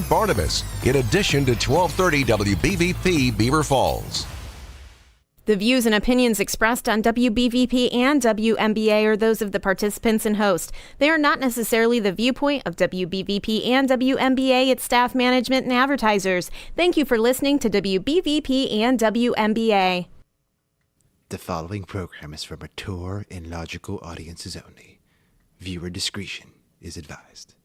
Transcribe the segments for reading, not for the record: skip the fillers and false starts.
Barnabas, in addition to 1230 WBVP Beaver Falls. The views and opinions expressed on WBVP and WMBA are those of the participants and host. They are not necessarily the viewpoint of WBVP and WMBA, its staff, management, and advertisers. Thank you for listening to WBVP and WMBA. The following program is for mature and logical audiences only. Viewer discretion is advised.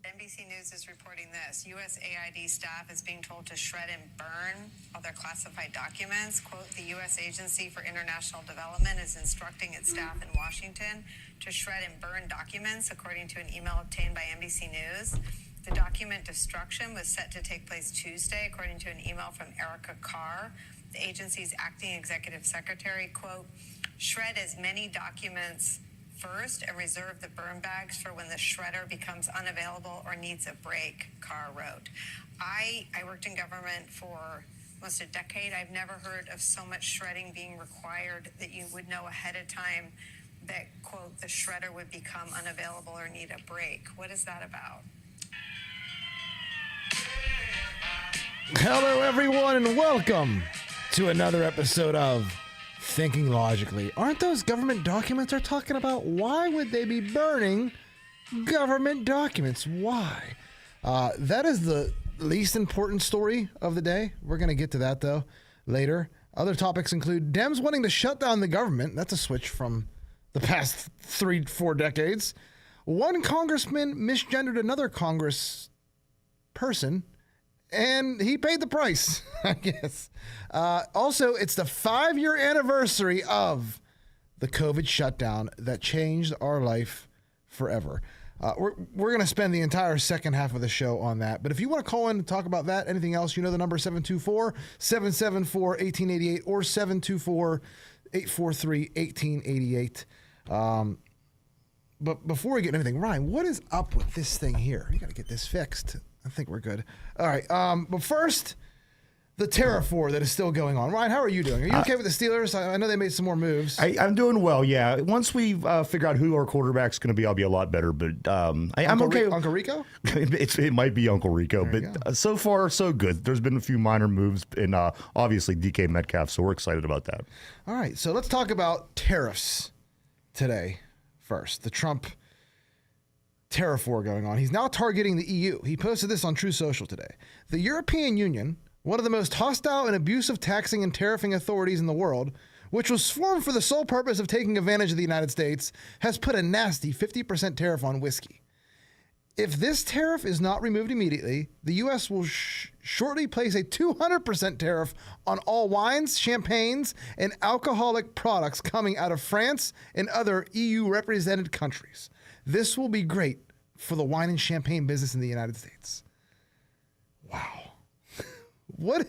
NBC News is reporting this. USAID staff is being told to shred and burn all their classified documents. Quote, the U.S. Agency for International Development is instructing its staff in Washington to shred and burn documents, according to an email obtained by NBC News. The document destruction was set to take place Tuesday, according to an email from Erica Carr, the agency's acting executive secretary. Quote, shred as many documents first and reserve the burn bags for when the shredder becomes unavailable or needs a break, Carr wrote. I worked in government for almost a decade. I've never heard of so much shredding being required that you would know ahead of time that, quote, the shredder would become unavailable or need a break. What is that about? Hello, everyone, and welcome to another episode of Thinking Logically. Aren't those government documents they're talking about? Why would they be burning government documents? Why? That is the least important story of the day. We're going to get to that, though, later. Other topics include Dems wanting to shut down the government. That's a switch from the past 3-4 decades. One congressman misgendered another congress person, and he paid the price, I guess. Also, it's the 5-year anniversary of the COVID shutdown that changed our life forever. We're going to spend the entire second half of the show on that. But if you want to call in and talk about that, anything else, you know the number 724-774-1888 or 724-843-1888. But before we get into anything, Ryan, what is up with this thing here? You got to get this fixed. I think we're good. All right. But first, the tariff war that is still going on. Ryan, how are you doing? Are you okay with the Steelers? I know they made some more moves. I'm doing well, yeah. Once we figure out who our quarterback's going to be, I'll be a lot better. But I'm okay. Uncle Rico? It might be Uncle Rico, but so far, so good. There's been a few minor moves, and obviously DK Metcalf, so we're excited about that. All right. So let's talk about tariffs today first. The Trump tariff war going on. He's now targeting the EU. He posted this on True Social today. The European Union, one of the most hostile and abusive taxing and tariffing authorities in the world, which was formed for the sole purpose of taking advantage of the United States, has put a nasty 50% tariff on whiskey. If this tariff is not removed immediately, the U.S. will shortly place a 200% tariff on all wines, champagnes, and alcoholic products coming out of France and other EU-represented countries. This will be great for the wine and champagne business in the United States. Wow. What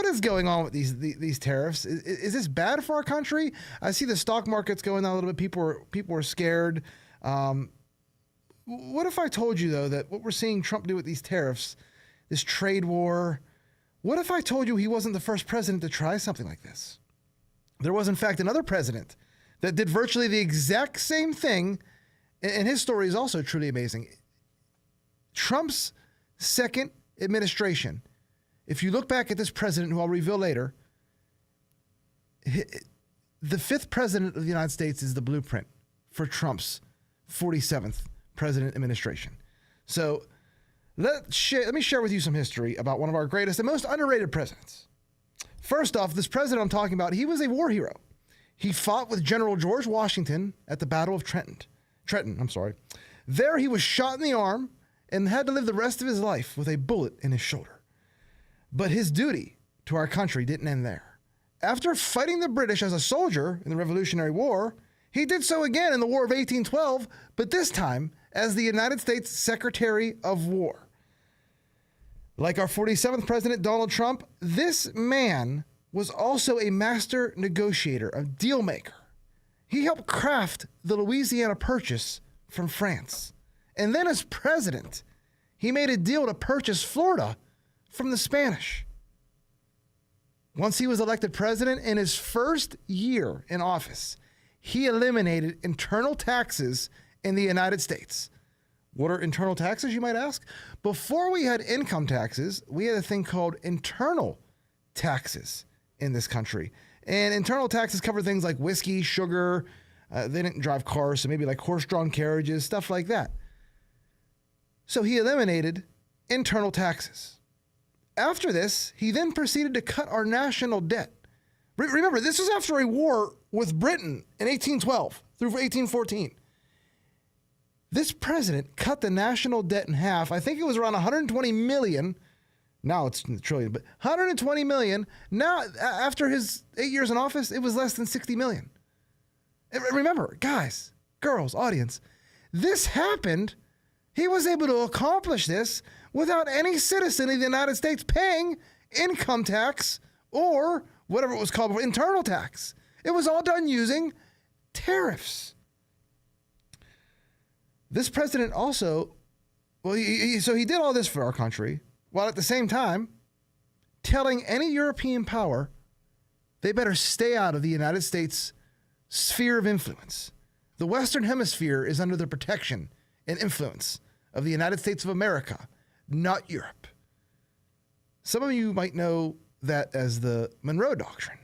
is going on with these tariffs? Is this bad for our country? I see the stock market's going down a little bit. People are scared. What if I told you, though, that what we're seeing Trump do with these tariffs, this trade war, what if I told you he wasn't the first president to try something like this? There was, in fact, another president that did virtually the exact same thing, and his story is also truly amazing. Trump's second administration, if you look back at this president, who I'll reveal later, the fifth president of the United States is the blueprint for Trump's 47th president administration. So let me share with you some history about one of our greatest and most underrated presidents. First off, this president I'm talking about, he was a war hero. He fought with General George Washington at the Battle of Trenton. There he was shot in the arm and had to live the rest of his life with a bullet in his shoulder. But his duty to our country didn't end there. After fighting the British as a soldier in the Revolutionary War, he did so again in the War of 1812, but this time as the United States Secretary of War. Like our 47th president, Donald Trump, this man was also a master negotiator, a deal maker. He helped craft the Louisiana Purchase from France. And then as president, he made a deal to purchase Florida from the Spanish. Once he was elected president, in his first year in office, he eliminated internal taxes in the United States. What are internal taxes, you might ask? Before we had income taxes, we had a thing called internal taxes in this country. And internal taxes cover things like whiskey, sugar. They didn't drive cars, so maybe like horse-drawn carriages, stuff like that. So he eliminated internal taxes. After this, he then proceeded to cut our national debt. Remember, this was after a war with Britain in 1812 through 1814. This president cut the national debt in half. I think it was around 120 million. Now it's in the trillion, but 120 million. Now, after his 8 years in office, it was less than 60 million. And remember, guys, girls, audience, this happened. He was able to accomplish this without any citizen of the United States paying income tax or whatever it was called, internal tax. It was all done using tariffs. This president also, so he did all this for our country, while at the same time telling any European power they better stay out of the United States sphere of influence. The Western Hemisphere is under the protection and influence of the United States of America, not Europe. Some of you might know that as the Monroe Doctrine.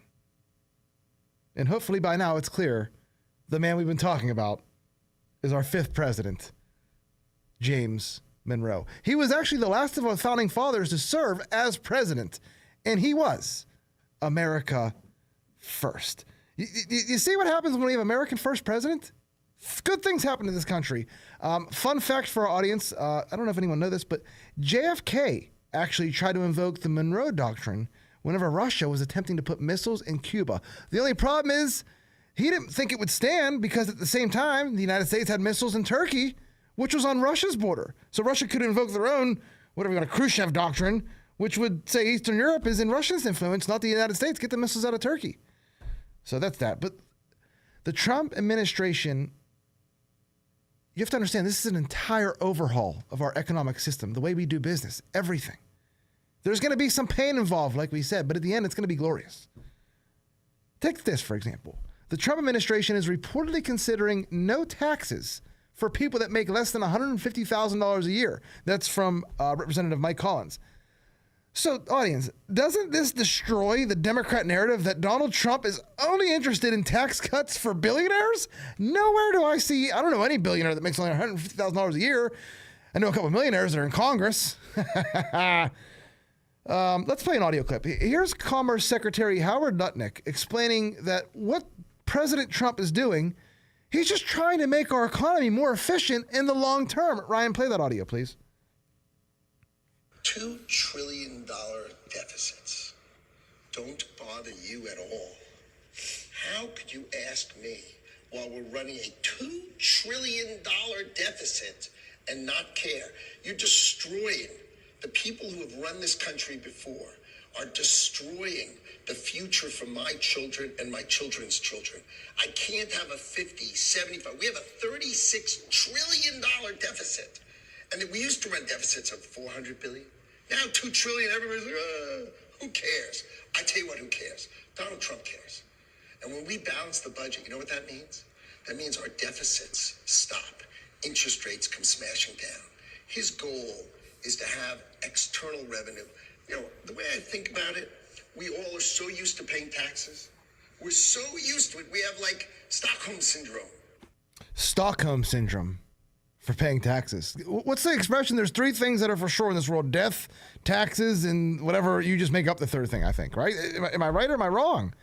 And hopefully by now it's clear the man we've been talking about is our fifth president, James Monroe. He was actually the last of our founding fathers to serve as president, and he was America first. You see what happens when we have American first president? Good things happen to this country. Fun fact for our audience, I don't know if anyone knows this, but JFK actually tried to invoke the Monroe Doctrine whenever Russia was attempting to put missiles in Cuba. The only problem is he didn't think it would stand because at the same time, the United States had missiles in Turkey, which was on Russia's border. So Russia could invoke their own, whatever you want, Khrushchev Doctrine, which would say Eastern Europe is in Russia's influence, not the United States. Get the missiles out of Turkey. So that's that. But the Trump administration, you have to understand, this is an entire overhaul of our economic system, the way we do business, everything. There's going to be some pain involved, like we said, but at the end, it's going to be glorious. Take this, for example. The Trump administration is reportedly considering no taxes for people that make less than $150,000 a year. That's from Representative Mike Collins. So, audience, doesn't this destroy the Democrat narrative that Donald Trump is only interested in tax cuts for billionaires? Nowhere do I see, I don't know any billionaire that makes only $150,000 a year. I know a couple of millionaires that are in Congress. Let's play an audio clip. Here's Commerce Secretary Howard Lutnick explaining that what President Trump is doing, he's just trying to make our economy more efficient in the long term. Ryan, play that audio, please. $2 trillion deficits don't bother you at all. How could you ask me, while we're running a $2 trillion deficit, and not care? You're destroying the people who have run this country before, are destroying the future for my children and my children's children. I can't have a 50, 75. We have a $36 trillion deficit. And we used to run deficits of $400 billion. Now $2 trillion, everybody's like, who cares? I tell you what, who cares? Donald Trump cares. And when we balance the budget, you know what that means? That means our deficits stop. Interest rates come smashing down. His goal is to have external revenue. You know, the way I think about it, we all are so used to paying taxes. We're so used to it. We have like Stockholm Syndrome. Stockholm Syndrome for paying taxes. What's the expression? There's three things that are for sure in this world: death, taxes, and whatever. You just make up the third thing, I think, right? Am I right or am I wrong?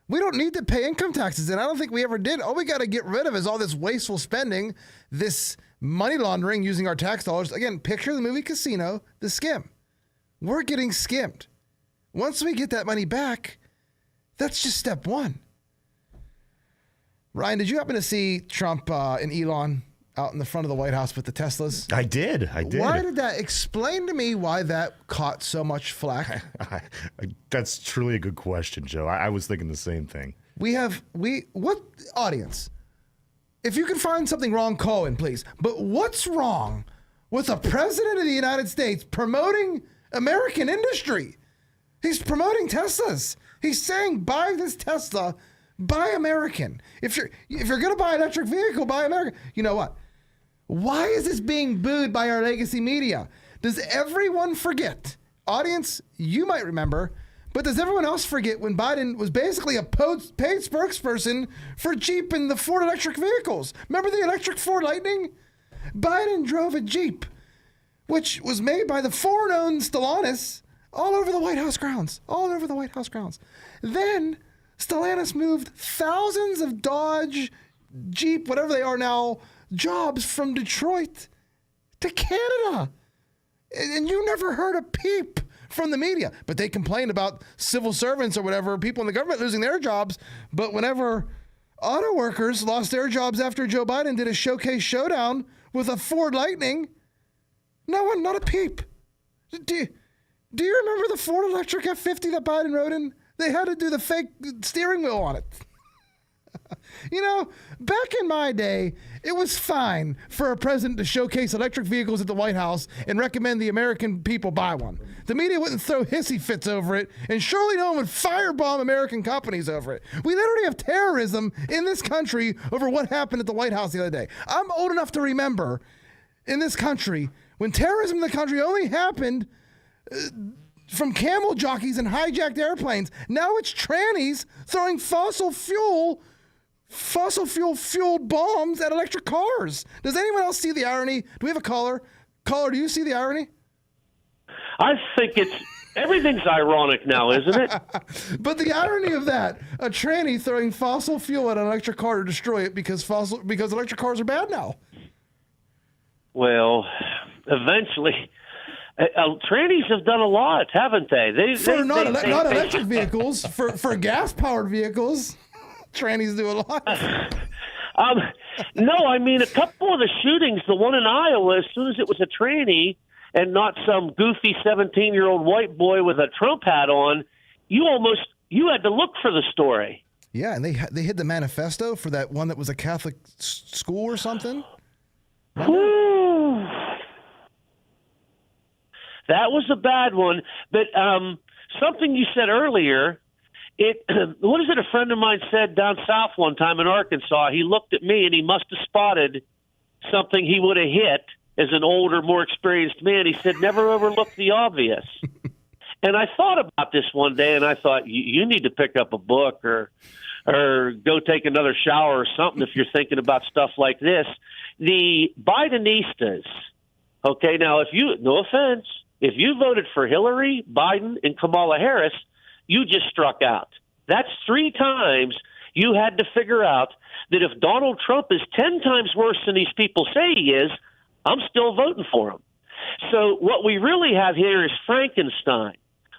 We don't need to pay income taxes, and I don't think we ever did. All we got to get rid of is all this wasteful spending, this money laundering using our tax dollars. Again, picture the movie Casino, the skim. We're getting skimmed. Once we get that money back, that's just step one. Ryan, did you happen to see Trump and Elon out in the front of the White House with the Teslas? I did. Why did that? Explain to me why that caught so much flack. That's truly a good question, Joe. I was thinking the same thing. What audience? If you can find something wrong, call in, please. But what's wrong with the president of the United States promoting American industry? He's promoting Teslas. He's saying, buy this Tesla, buy American. If you're going to buy an electric vehicle, buy American. You know what? Why is this being booed by our legacy media? Does everyone forget? Audience, you might remember, but does everyone else forget when Biden was basically a paid spokesperson for Jeep and the Ford electric vehicles? Remember the electric Ford Lightning? Biden drove a Jeep, which was made by the foreign-owned Stellantis, all over the White House grounds. All over the White House grounds. Then Stellantis moved thousands of Dodge, Jeep, whatever they are now, jobs from Detroit to Canada. And you never heard a peep from the media. But they complained about civil servants or whatever, people in the government losing their jobs. But whenever auto workers lost their jobs after Joe Biden did a showcase showdown with a Ford Lightning, no one, not a peep. Do you remember the Ford electric F-50 that Biden rode in? They had to do the fake steering wheel on it. You know, back in my day, it was fine for a president to showcase electric vehicles at the White House and recommend the American people buy one. The media wouldn't throw hissy fits over it, and surely no one would firebomb American companies over it. We literally have terrorism in this country over what happened at the White House the other day. I'm old enough to remember in this country when terrorism in the country only happened from camel jockeys and hijacked airplanes. Now it's trannies throwing fossil fueled bombs at electric cars. Does anyone else see the irony? Do we have a caller? Caller, do you see the irony? I think everything's ironic now, isn't it? But the irony of that, a tranny throwing fossil fuel at an electric car to destroy it because electric cars are bad now. Well, eventually, trannies have done a lot, haven't they? Not electric vehicles, for gas-powered vehicles. Trannies do a lot. No, I mean, a couple of the shootings, the one in Iowa, as soon as it was a tranny and not some goofy 17-year-old white boy with a Trump hat on, you had to look for the story. Yeah, and they hid the manifesto for that one that was a Catholic school or something. Whew. That was a bad one. But something you said earlier, what is it a friend of mine said down south one time in Arkansas? He looked at me and he must have spotted something he would have hit as an older, more experienced man. He said, never overlook the obvious. And I thought about this one day and I thought, you need to pick up a book or go take another shower or something if you're thinking about stuff like this. The Bidenistas, okay, now no offense, if you voted for Hillary, Biden, and Kamala Harris, you just struck out. That's 3 times you had to figure out that if Donald Trump is 10 times worse than these people say he is, I'm still voting for him. So what we really have here is Frankenstein.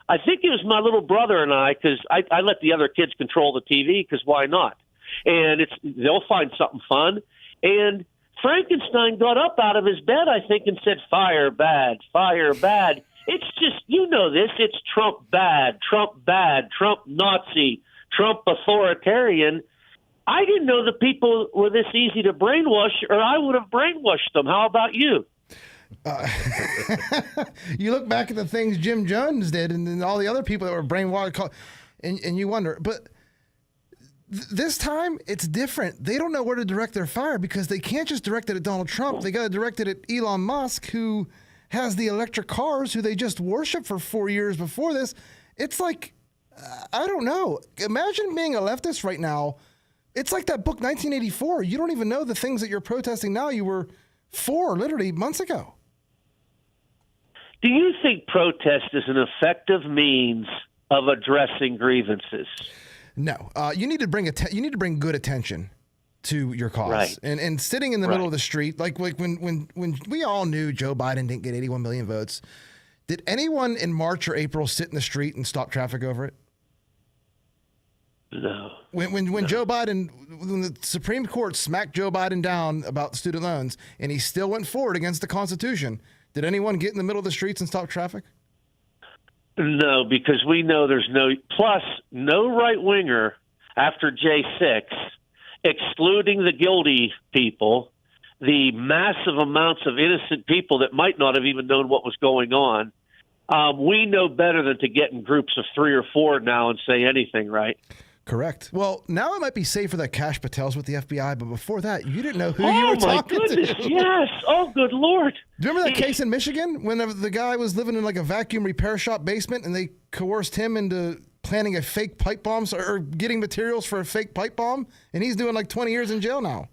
I think it was my little brother and I, because I let the other kids control the TV, because why not? And they'll find something fun. And Frankenstein got up out of his bed, I think, and said, fire bad, fire bad. It's just, you know this, it's Trump bad, Trump Nazi, Trump authoritarian. I didn't know the people were this easy to brainwash, or I would have brainwashed them. How about you? You look back at the things Jim Jones did and all the other people that were brainwashed, and you wonder, but this time it's different. They don't know where to direct their fire because they can't just direct it at Donald Trump. They got to direct it at Elon Musk, who has the electric cars, who they just worshiped for 4 years before this. It's like, I don't know. Imagine being a leftist right now. It's like that book 1984. You don't even know the things that you're protesting now you were for literally months ago. Do you think protest is an effective means of addressing grievances? No. You need to bring good attention to your cause. Right. And sitting in the middle of the street, like when we all knew Joe Biden didn't get 81 million votes, did anyone in March or April sit in the street and stop traffic over it? No. When Joe Biden, when the Supreme Court smacked Joe Biden down about student loans and he still went forward against the Constitution, did anyone get in the middle of the streets and stop traffic? No, because we know there's no right-winger after J6, excluding the guilty people, the massive amounts of innocent people that might not have even known what was going on. We know better than to get in groups of 3 or 4 now and say anything, right? Correct. Well, now it might be safer that Kash Patel's with the FBI, but before that, you didn't know who you Oh were my talking goodness! to. Yes. Oh, good Lord. Do you remember that case in Michigan when the guy was living in like a vacuum repair shop basement and they coerced him into planning a fake pipe bomb or getting materials for a fake pipe bomb? And he's doing like 20 years in jail now.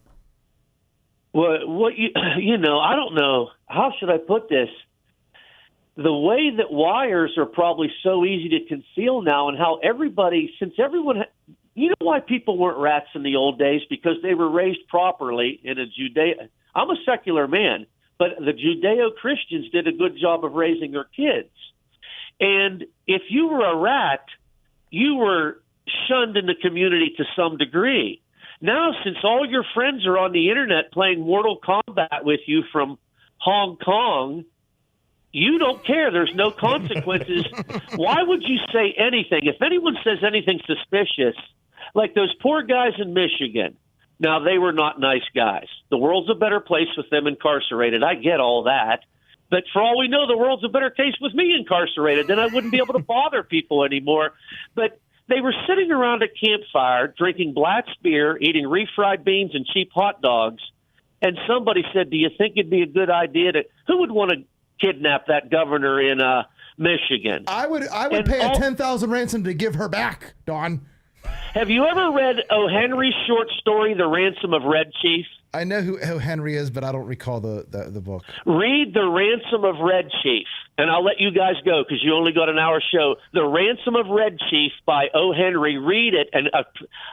Well, I don't know. How should I put this? The way that wires are probably so easy to conceal now, and how you know why people weren't rats in the old days? Because they were raised properly in a I'm a secular man, but the Judeo-Christians did a good job of raising their kids. And if you were a rat, you were shunned in the community to some degree. Now, since all your friends are on the internet playing Mortal Kombat with you from Hong Kong, you don't care. There's no consequences. Why would you say anything? If anyone says anything suspicious, like those poor guys in Michigan, now they were not nice guys. The world's a better place with them incarcerated. I get all that. But for all we know, the world's a better case with me incarcerated. Then I wouldn't be able to bother people anymore. But they were sitting around a campfire, drinking Blatz beer, eating refried beans and cheap hot dogs. And somebody said, do you think it'd be a good idea who would want to kidnap that governor in Michigan? I would pay a 10,000 ransom to give her back, Don. Have you ever read O. Henry's short story, The Ransom of Red Chief? I know who Henry is, but I don't recall the book. Read The Ransom of Red Chief, and I'll let you guys go because you only got an hour show. The Ransom of Red Chief by O. Henry. Read it and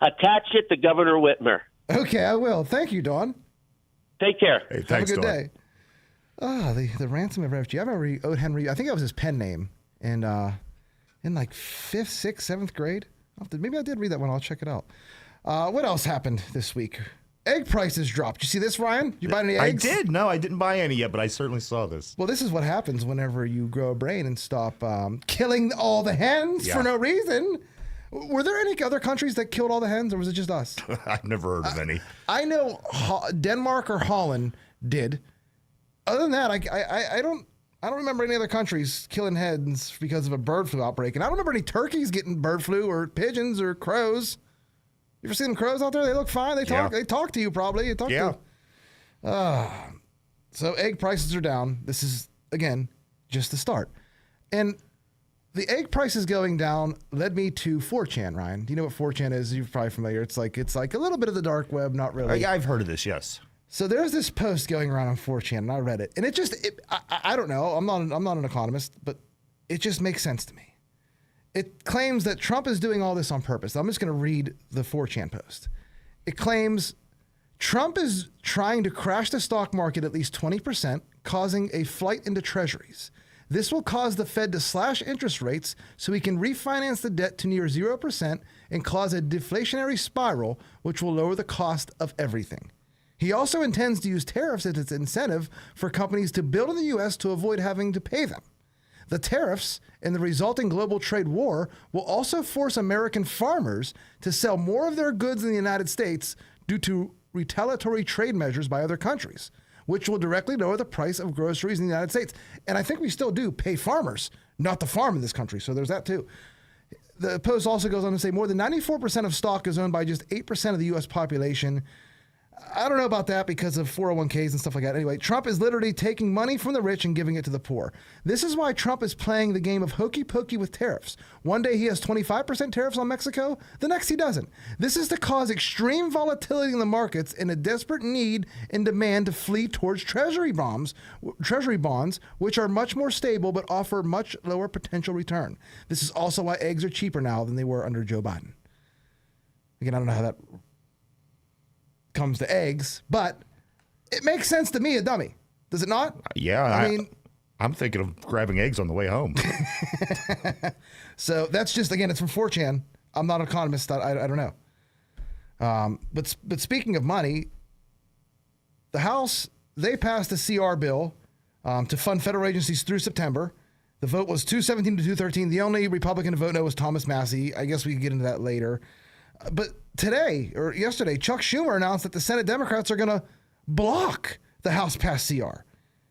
attach it to Governor Whitmer. Okay, I will. Thank you, Don. Take care. Hey, thanks, Have a good Don. day. The Ransom of Red Chief. I remember O. Henry. I think that was his pen name. And in like 5th, 6th, 7th grade. Maybe I did read that one. I'll check it out. What else happened this week? Egg prices dropped. You see this, Ryan? Did you buy any eggs? I did. No, I didn't buy any yet, but I certainly saw this. Well, this is what happens whenever you grow a brain and stop killing all the hens for no reason. Were there any other countries that killed all the hens, or was it just us? I've never heard of any. I know Denmark or Holland did. Other than that, I don't remember any other countries killing hens because of a bird flu outbreak. And I don't remember any turkeys getting bird flu or pigeons or crows. You ever seen them crows out there? They look fine. They talk. Yeah. They talk to you probably. They talk to you. So egg prices are down. This is, again, just the start. And the egg prices going down led me to 4chan, Ryan. Do you know what 4chan is? You're probably familiar. It's like a little bit of the dark web, not really. I've heard of this, yes. So there's this post going around on 4chan, and I read it. And I don't know. I'm not an economist, but it just makes sense to me. It claims that Trump is doing all this on purpose. I'm just going to read the 4chan post. It claims Trump is trying to crash the stock market at least 20%, causing a flight into treasuries. This will cause the Fed to slash interest rates so he can refinance the debt to near 0% and cause a deflationary spiral, which will lower the cost of everything. He also intends to use tariffs as its incentive for companies to build in the U.S. to avoid having to pay them. The tariffs and the resulting global trade war will also force American farmers to sell more of their goods in the United States due to retaliatory trade measures by other countries, which will directly lower the price of groceries in the United States. And I think we still do pay farmers, not the farm in this country. So there's that too. The post also goes on to say more than 94% of stock is owned by just 8% of the U.S. population. I don't know about that because of 401ks and stuff like that. Anyway, Trump is literally taking money from the rich and giving it to the poor. This is why Trump is playing the game of hokey pokey with tariffs. One day he has 25% tariffs on Mexico, the next he doesn't. This is to cause extreme volatility in the markets and a desperate need and demand to flee towards treasury bonds, which are much more stable but offer much lower potential return. This is also why eggs are cheaper now than they were under Joe Biden. Again, I don't know how that comes to eggs, but it makes sense to me, a dummy. Does it not? Yeah, I mean, I'm thinking of grabbing eggs on the way home. So that's just, again, it's from 4chan. I'm not an economist. I don't know. But speaking of money, the House, they passed a CR bill to fund federal agencies through September. The vote was 217 to 213. The only Republican to vote no was Thomas Massey. I guess we can get into that later. But today or yesterday, Chuck Schumer announced that the Senate Democrats are going to block the House passed CR.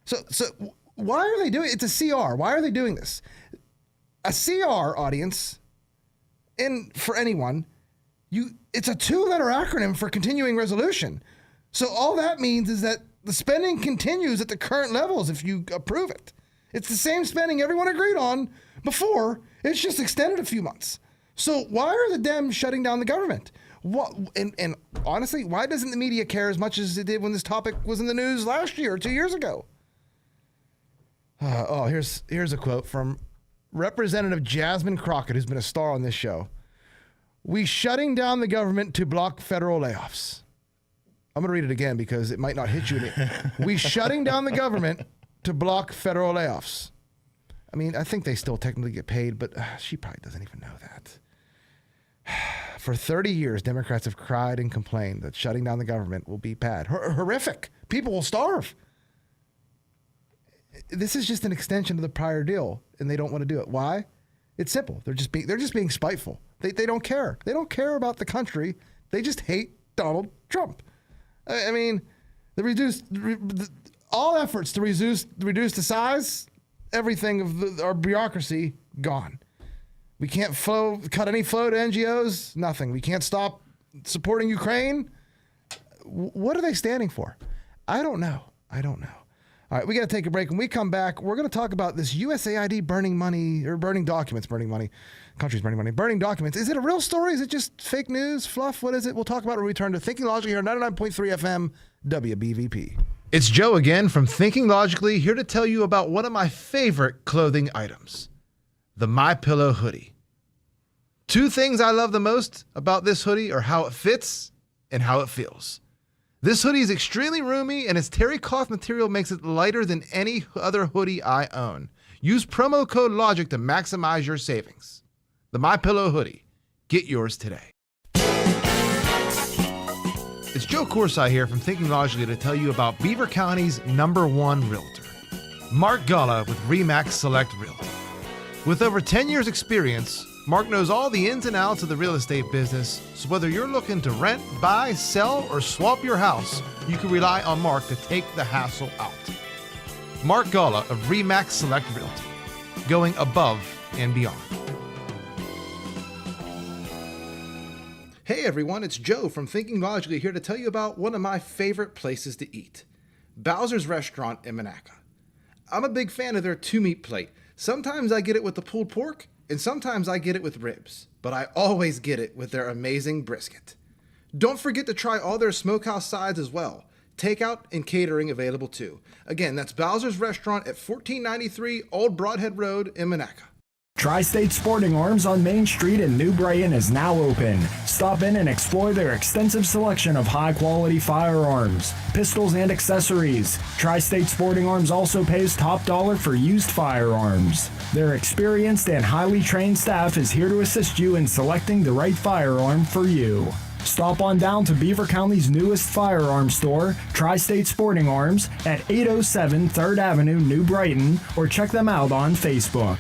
So why are they doing it? It's a CR. Why are they doing this? A CR, audience, and for anyone, It's a 2-letter acronym for continuing resolution. So all that means is that the spending continues at the current levels if you approve it. It's the same spending everyone agreed on before. It's just extended a few months. So why are the Dems shutting down the government? What, and honestly, why doesn't the media care as much as it did when this topic was in the news last year or 2 years ago? Here's a quote from Representative Jasmine Crockett, who's been a star on this show. We shutting down the government to block federal layoffs. I'm going to read it again because it might not hit you. We shutting down the government to block federal layoffs. I mean, I think they still technically get paid, but she probably doesn't even know that. For 30 years, Democrats have cried and complained that shutting down the government will be bad. Horrific. People will starve. This is just an extension of the prior deal, and they don't want to do it. Why? It's simple. They're just being spiteful. They don't care. They don't care about the country. They just hate Donald Trump. I mean, all efforts to reduce the size, everything of our bureaucracy, gone. We can't cut any flow to NGOs, nothing. We can't stop supporting Ukraine. What are they standing for? I don't know. All right, we got to take a break. When we come back, we're going to talk about this USAID burning documents. Is it a real story? Is it just fake news, fluff? What is it? We'll talk about it when we return to Thinking Logically here on 99.3 FM WBVP. It's Joe again from Thinking Logically, here to tell you about one of my favorite clothing items, the MyPillow hoodie. 2 things I love the most about this hoodie are how it fits and how it feels. This hoodie is extremely roomy, and its terry cloth material makes it lighter than any other hoodie I own. Use promo code LOGIC to maximize your savings. The MyPillow hoodie. Get yours today. It's Joe Corsi here from Thinking Logically to tell you about Beaver County's #1 realtor, Mark Galla with RE/MAX Select Realty. With over 10 years experience, Mark knows all the ins and outs of the real estate business, so whether you're looking to rent, buy, sell, or swap your house, you can rely on Mark to take the hassle out. Mark Galla of RE/MAX Select Realty, going above and beyond. Hey everyone, it's Joe from Thinking Logically here to tell you about one of my favorite places to eat, Bowser's Restaurant in Monaca. I'm a big fan of their 2-meat plate. Sometimes I get it with the pulled pork, and sometimes I get it with ribs, but I always get it with their amazing brisket. Don't forget to try all their smokehouse sides as well. Takeout and catering available too. Again, that's Bowser's Restaurant at 1493 Old Broadhead Road in Monaca. Tri-State Sporting Arms on Main Street in New Brighton is now open. Stop in and explore their extensive selection of high-quality firearms, pistols, and accessories. Tri-State Sporting Arms also pays top dollar for used firearms. Their experienced and highly trained staff is here to assist you in selecting the right firearm for you. Stop on down to Beaver County's newest firearm store, Tri-State Sporting Arms, at 807 3rd Avenue, New Brighton, or check them out on Facebook.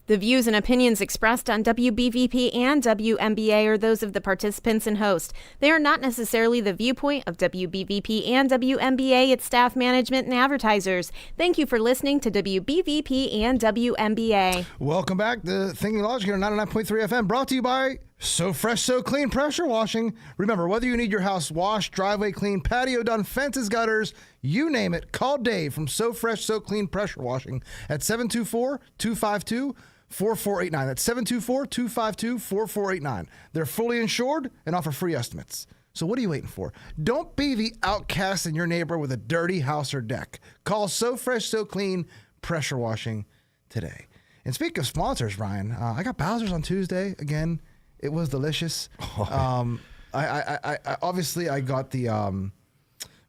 The views and opinions expressed on WBVP and WMBA are those of the participants and host. They are not necessarily the viewpoint of WBVP and WMBA, its staff, management, and advertisers. Thank you for listening to WBVP and WMBA. Welcome back to Thinking Logic here on 99.3 FM, brought to you by So Fresh, So Clean Pressure Washing. Remember, whether you need your house washed, driveway clean, patio done, fences, gutters, you name it, call Dave from So Fresh, So Clean Pressure Washing at 724-252-4489. That's 724-252-4489. They're fully insured and offer free estimates. So what are you waiting for? Don't be the outcast in your neighbor with a dirty house or deck. Call So Fresh, So Clean Pressure Washing today. And speaking of sponsors, Ryan, I got Bowser's on Tuesday. Again, it was delicious. I obviously I got the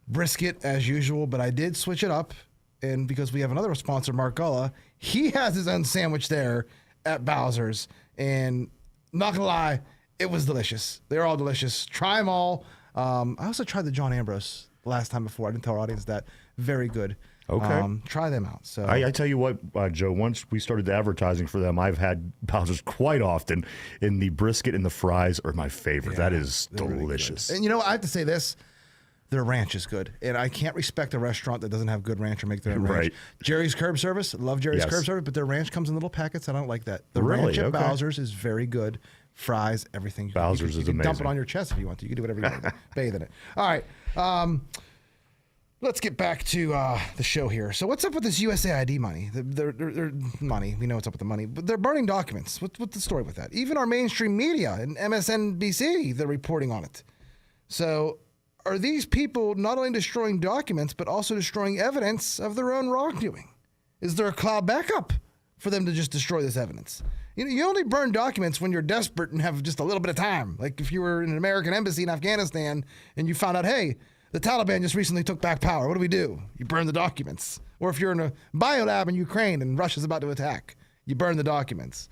brisket as usual, but I did switch it up. And because we have another sponsor, Mark Galla, he has his own sandwich there at Bowser's. And not gonna lie, it was delicious. They're all delicious. Try them all. I also tried the John Ambrose last time before. I didn't tell our audience that. Very good. Okay. Try them out. So I tell you what, Joe, once we started the advertising for them, I've had Bowser's quite often, and the brisket and the fries are my favorite. That is delicious. Really, and you know, I have to say this. their ranch is good. And I can't respect a restaurant that doesn't have good ranch or make their own ranch. Right. Jerry's Curb Service, love Jerry's Yes. Curb Service, but their ranch comes in little packets. I don't like that. The Really? ranch at Okay. Bowser's is very good. Fries, everything. Bowser's you is can dump it amazing. on your chest if you want to. You can do whatever you want. Bathe in it. All right. Let's get back to the show here. So what's up with this USAID money? Their money. We know what's up with the money, but they're burning documents. What's the story with that? Even our mainstream media and MSNBC, they're reporting on it. So are these people not only destroying documents, but also destroying evidence of their own wrongdoing? Is there a cloud backup for them to just destroy this evidence? You know, you only burn documents when you're desperate and have just a little bit of time. Like if you were in an American embassy in Afghanistan and you found out, hey, the Taliban just recently took back power. What do? You burn the documents. Or if you're in a biolab in Ukraine and Russia's about to attack, you burn the documents.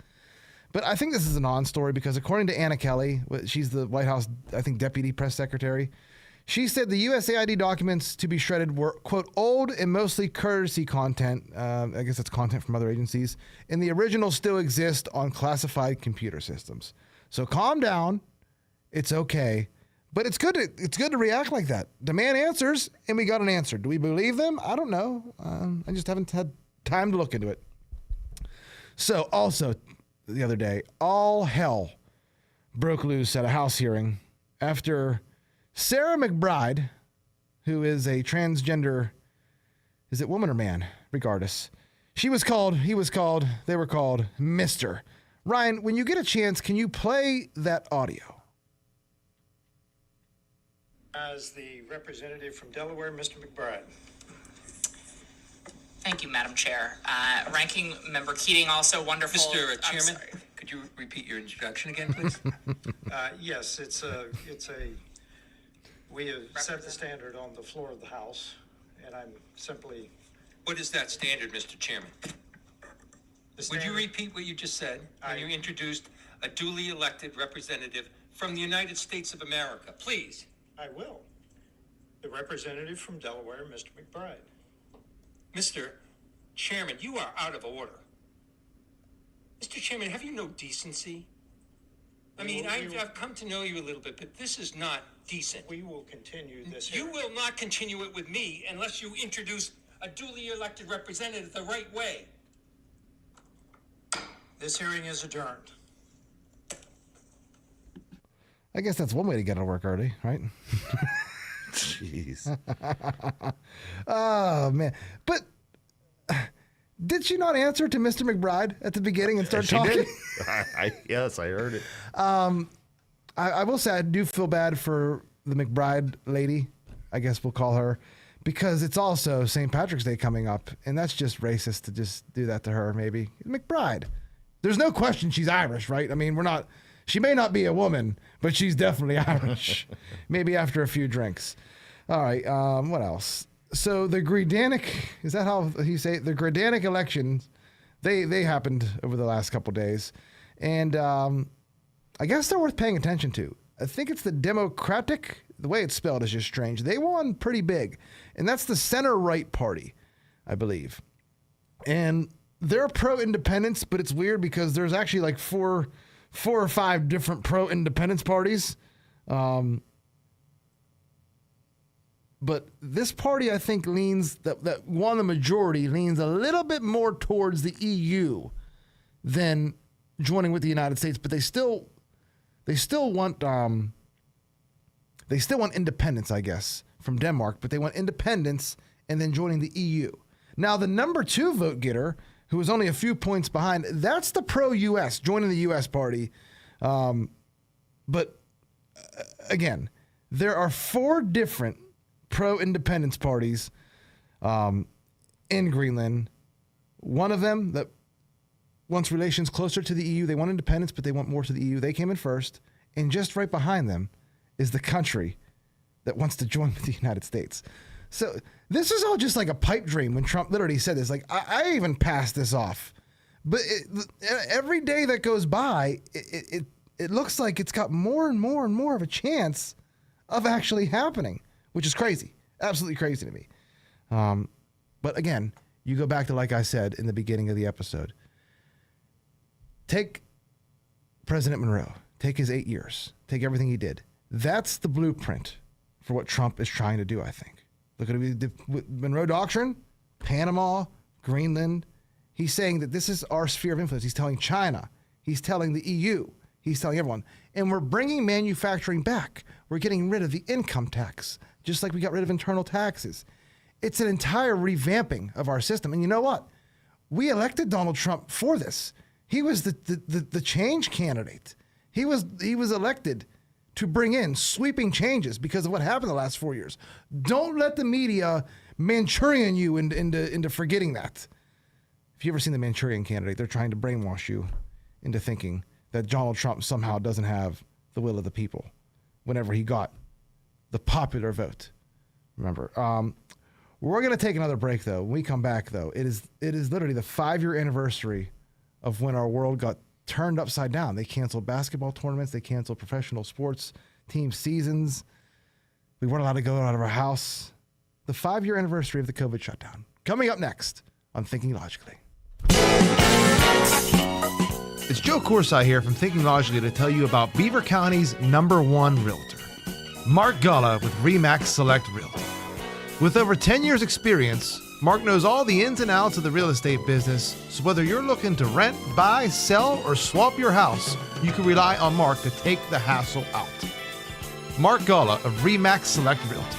But I think this is a non-story because according to Anna Kelly, she's the White House, I think, deputy press secretary, she said the USAID documents to be shredded were, quote, old and mostly courtesy content. I guess that's content from other agencies. And the originals still exist on classified computer systems. So calm down. It's okay. But it's good to react like that. Demand answers, and we got an answer. Do we believe them? I don't know. I just haven't had time to look into it. So also, the other day, all hell broke loose at a House hearing after Sarah McBride, who is a transgender, is it woman or man? Regardless. They were called Mr. Ryan, when you get a chance, can you play that audio? As the representative from Delaware, Mr. McBride. Thank you, Madam Chair. Ranking Member Keating, also wonderful. Mr. I'm Chairman, sorry. could you repeat your introduction again, please? Yes, we have set the standard on the floor of the House, and I'm simply. What is that standard, Mr. Chairman? Would you repeat what you just said when you introduced a duly elected representative from the United States of America? Please. I will. The representative from Delaware, Mr. McBride. Mr. Chairman, you are out of order. Mr. Chairman, have you no decency? I mean, I've come to know you a little bit, but this is not decent. We will continue this You hearing. will not continue it with me unless you introduce a duly elected representative the right way. This hearing is adjourned. I guess that's one way to get it to work early, right? Jeez. Oh, man. But did she not answer to Mr. McBride at the beginning and start She talking? did. Yes, I heard it. I will say I do feel bad for the McBride lady, I guess we'll call her, because it's also St. Patrick's Day coming up, and that's just racist to just do that to her, maybe. McBride. There's no question she's Irish, right? I mean, she may not be a woman, but she's definitely Irish. Maybe after a few drinks. All right, what else? So the Gridanic, is that how you say it? The Gridanic elections, they happened over the last couple days. And I guess they're worth paying attention to. I think it's the Democratic, the way it's spelled is just strange. They won pretty big. And that's the center-right party, I believe. And they're pro-independence, but it's weird because there's actually like four or five different pro-independence parties. But this party, I think, leans, that won the majority, leans a little bit more towards the EU than joining with the United States. But they still want independence, I guess, from Denmark. But they want independence and then joining the EU. Now, the number 2 vote getter, who was only a few points behind, that's the pro-U.S., joining the U.S. party. But again, there are 4 different pro-independence parties in Greenland. One of them that wants relations closer to the EU. They want independence, but they want more to the EU. They came in first. And just right behind them is the country that wants to join with the United States. So this is all just like a pipe dream when Trump literally said this. Like, I even passed this off. But every day that goes by, it looks like it's got more and more and more of a chance of actually happening, which is crazy. Absolutely crazy to me. But again, you go back to, like I said in the beginning of the episode, take President Monroe, take his 8 years, take everything he did. That's the blueprint for what Trump is trying to do, I think. Look at the Monroe Doctrine, Panama, Greenland. He's saying that this is our sphere of influence. He's telling China. He's telling the EU. He's telling everyone. And we're bringing manufacturing back. We're getting rid of the income tax, just like we got rid of internal taxes. It's an entire revamping of our system. And you know what? We elected Donald Trump for this. He was the change candidate. He was elected to bring in sweeping changes because of what happened the last 4 years. Don't let the media Manchurian you into forgetting that. If you've ever seen The Manchurian Candidate, they're trying to brainwash you into thinking that Donald Trump somehow doesn't have the will of the people whenever he got the popular vote. Remember, we're going to take another break, though. When we come back, though, it is literally the 5-year anniversary of when our world got turned upside down. They canceled basketball tournaments. They canceled professional sports team seasons. We weren't allowed to go out of our house. The 5-year anniversary of the COVID shutdown. Coming up next on Thinking Logically. It's Joe Corsi here from Thinking Logically to tell you about Beaver County's #1 realtor, Mark Galla with RE/MAX Select Realty. With over 10 years experience, Mark knows all the ins and outs of the real estate business, so whether you're looking to rent, buy, sell, or swap your house, you can rely on Mark to take the hassle out. Mark Galla of RE/MAX Select Realty,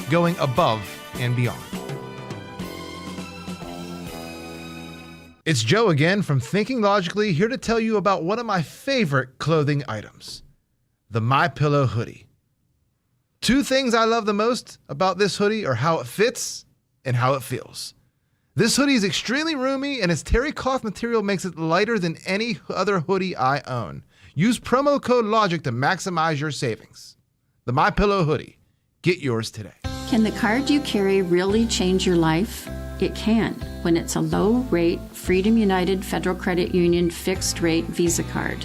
going above and beyond. It's Joe again from Thinking Logically, here to tell you about one of my favorite clothing items, the MyPillow hoodie. 2 things I love the most about this hoodie are how it fits and how it feels. This hoodie is extremely roomy, and its terry cloth material makes it lighter than any other hoodie I own. Use promo code LOGIC to maximize your savings. The MyPillow hoodie. Get yours today. Can the card you carry really change your life? It can when it's a low-rate Freedom United Federal Credit Union fixed-rate Visa card.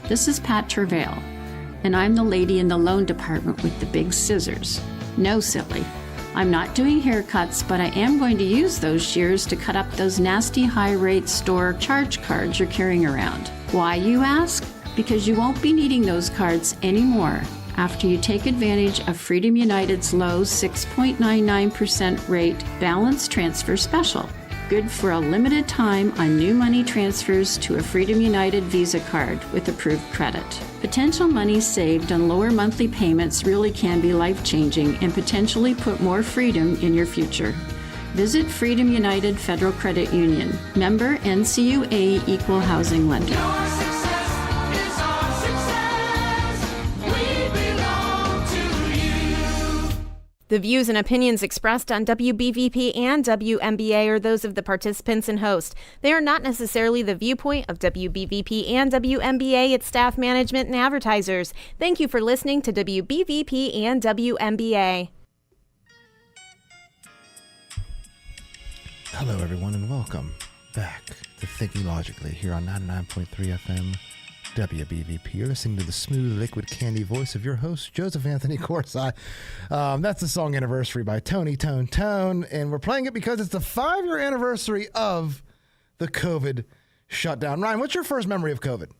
This is Pat Travail, and I'm the lady in the loan department with the big scissors. No, silly. I'm not doing haircuts, but I am going to use those shears to cut up those nasty high-rate store charge cards you're carrying around. Why, you ask? Because you won't be needing those cards anymore after you take advantage of Freedom United's low 6.99% rate balance transfer special. Good for a limited time on new money transfers to a Freedom United Visa card with approved credit. Potential money saved on lower monthly payments really can be life-changing and potentially put more freedom in your future. Visit Freedom United Federal Credit Union, member NCUA Equal Housing Lender. The views and opinions expressed on WBVP and WMBA are those of the participants and host. They are not necessarily the viewpoint of WBVP and WMBA, its staff, management, and advertisers. Thank you for listening to WBVP and WMBA. Hello, everyone, and welcome back to Thinking Logically here on 99.3 FM WBVP. You're listening to the smooth, liquid candy voice of your host, Joseph Anthony Corsi. That's the song Anniversary by Tony Tone Tone, and we're playing it because it's the 5-year anniversary of the COVID shutdown. Ryan, what's your first memory of COVID?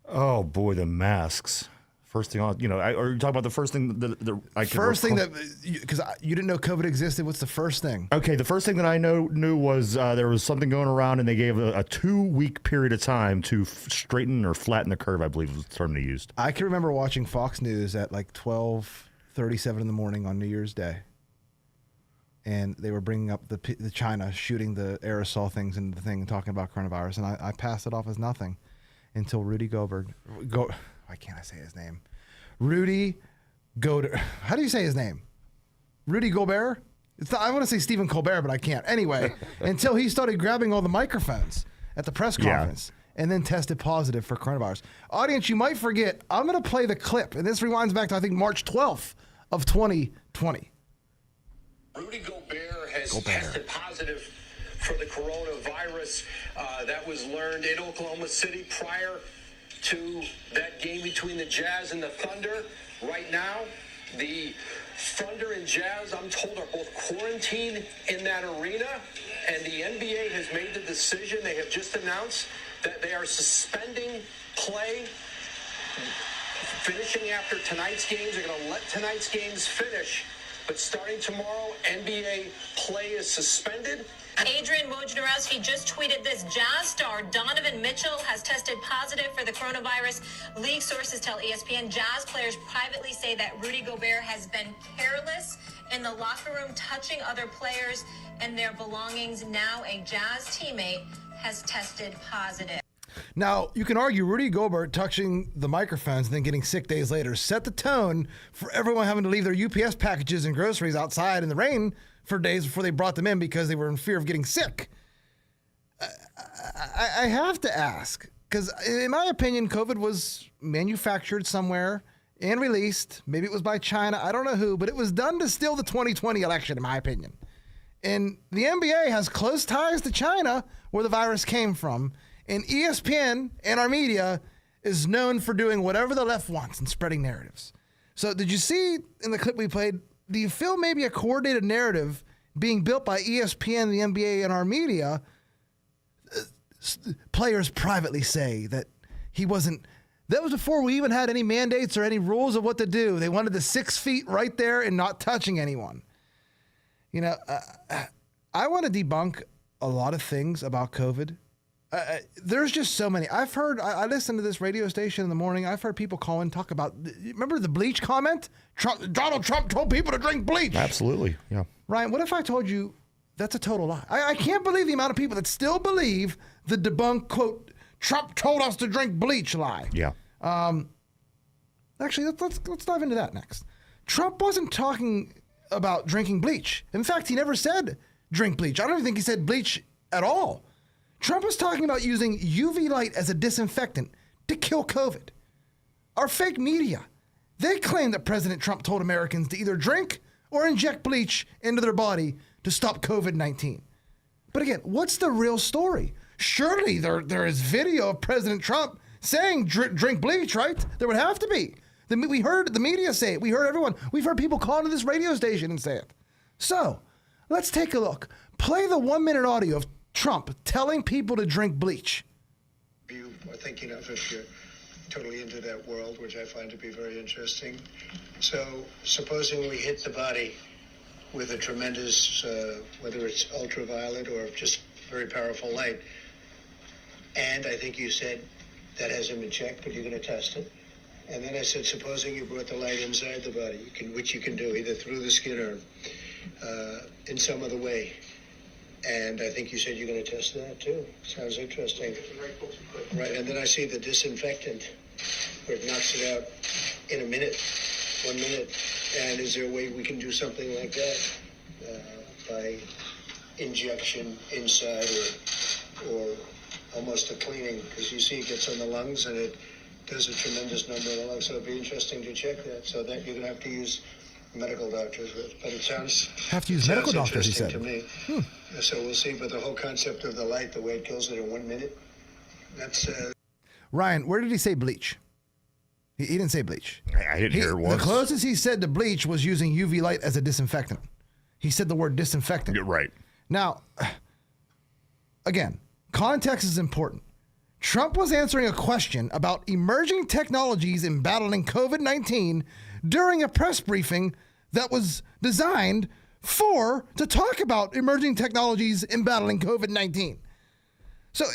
Oh, boy, the masks. First thing on, are you talking about the first thing that I can First thing that, because you didn't know COVID existed, what's the first thing? Okay, the first thing that I knew was there was something going around, and they gave a 2-week period of time to straighten or flatten the curve, I believe was the term they used. I can remember watching Fox News at like 12:37 in the morning on New Year's Day, and they were bringing up the China shooting the aerosol things into the thing and talking about coronavirus, and I passed it off as nothing until Rudy Gobert. Why can't I say his name? Rudy Gobert. How do you say his name? Rudy Gobert? I want to say Stephen Colbert, but I can't. Anyway, until he started grabbing all the microphones at the press conference and then tested positive for coronavirus. Audience, you might forget, I'm going to play the clip, and this rewinds back to, I think, March 12th of 2020. Rudy Gobert has tested positive for the coronavirus. That was learned in Oklahoma City prior to that game between the Jazz and the Thunder. Right now, the Thunder and Jazz, I'm told, are both quarantined in that arena, and the NBA has made the decision. They have just announced that they are suspending play finishing after tonight's games. They're going to let tonight's games finish. But starting tomorrow, NBA play is suspended. Adrian Wojnarowski just tweeted this. Jazz star Donovan Mitchell has tested positive for the coronavirus. League sources tell ESPN Jazz players privately say that Rudy Gobert has been careless in the locker room, touching other players and their belongings. Now a Jazz teammate has tested positive. Now, you can argue Rudy Gobert touching the microphones and then getting sick days later set the tone for everyone having to leave their UPS packages and groceries outside in the rain for days before they brought them in because they were in fear of getting sick. I have to ask, because in my opinion, COVID was manufactured somewhere and released. Maybe it was by China. I don't know who, but it was done to steal the 2020 election, in my opinion. And the NBA has close ties to China, where the virus came from. And ESPN and our media is known for doing whatever the left wants and spreading narratives. So did you see in the clip we played, do you feel maybe a coordinated narrative being built by ESPN, the NBA, and our media? Players privately say that he wasn't. That was before we even had any mandates or any rules of what to do. They wanted the 6 feet right there and not touching anyone. You know, I want to debunk a lot of things about COVID. There's just so many. I've heard, I listened to this radio station in the morning. I've heard people call in, talk about, remember the bleach comment? Donald Trump told people to drink bleach. Absolutely, yeah. Ryan, what if I told you that's a total lie? I can't believe the amount of people that still believe the debunked, quote, Trump told us to drink bleach lie. Yeah. Actually, let's dive into that next. Trump wasn't talking about drinking bleach. In fact, he never said drink bleach. I don't even think he said bleach at all. Trump was talking about using UV light as a disinfectant to kill COVID. Our fake media, they claim that President Trump told Americans to either drink or inject bleach into their body to stop COVID-19. But again, what's the real story? Surely there is video of President Trump saying drink bleach, right? There would have to be. We heard the media say it. We heard everyone. We've heard people call into this radio station and say it. So let's take a look. Play the 1-minute audio of Trump telling people to drink bleach. You are thinking of if you're totally into that world, which I find to be very interesting. So supposing we hit the body with a tremendous, whether it's ultraviolet or just very powerful light, and I think you said that hasn't been checked, but you're going to test it. And then I said, supposing you brought the light inside the body, which you can do either through the skin or in some other way. And I think you said you're going to test that too. Sounds interesting. Right, and then I see the disinfectant, where it knocks it out in a minute, 1 minute. And is there a way we can do something like that by injection inside or almost a cleaning? Because you see it gets on the lungs and it does a tremendous number of the lungs. So it'd be interesting to check that. So that you're going to have to use medical doctors, but it sounds medical doctors, he said. To me. So we'll see. But the whole concept of the light, the way it kills it in 1 minute, that's. Ryan, where did he say bleach? He didn't say bleach. I didn't hear it once. The closest he said to bleach was using UV light as a disinfectant. He said the word disinfectant. You're right. Now, again, context is important. Trump was answering a question about emerging technologies in battling COVID-19 during a press briefing that was designed to talk about emerging technologies in battling COVID-19. So